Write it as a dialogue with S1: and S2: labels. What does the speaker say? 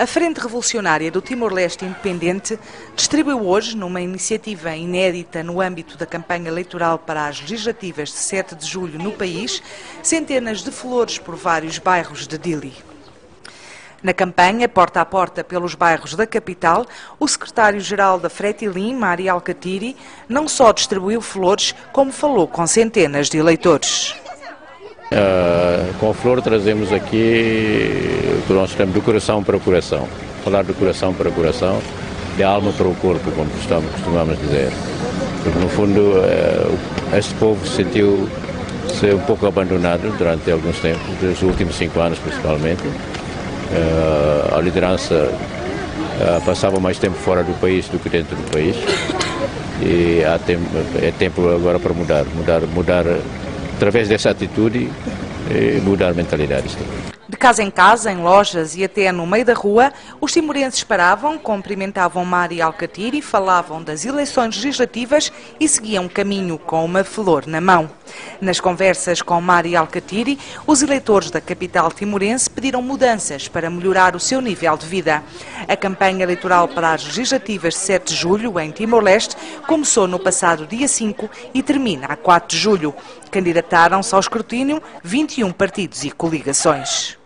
S1: A Frente Revolucionária do Timor-Leste Independente distribuiu hoje, numa iniciativa inédita no âmbito da campanha eleitoral para as legislativas de 7 de julho no país, centenas de flores por vários bairros de Dili. Na campanha, porta a porta pelos bairros da capital, o secretário-geral da Fretilin, Mari Alkatiri, não só distribuiu flores, como falou com centenas de eleitores.
S2: Com a flor trazemos aqui o que nós chamamos de coração para o coração. Falar de coração para o coração, de alma para o corpo, como costumamos dizer. Porque, no fundo, este povo sentiu-se um pouco abandonado durante alguns tempos, nos últimos 5 anos principalmente. A liderança passava mais tempo fora do país do que dentro do país. E é tempo agora para mudar através dessa atitude, mudar mentalidades.
S1: De casa em casa, em lojas e até no meio da rua, os timorenses paravam, cumprimentavam Mari Alkatiri, falavam das eleições legislativas e seguiam caminho com uma flor na mão. Nas conversas com Mari Alkatiri, os eleitores da capital timorense pediram mudanças para melhorar o seu nível de vida. A campanha eleitoral para as legislativas de 7 de julho, em Timor-Leste, começou no passado dia 5 e termina a 4 de julho. Candidataram-se ao escrutínio 21 partidos e coligações.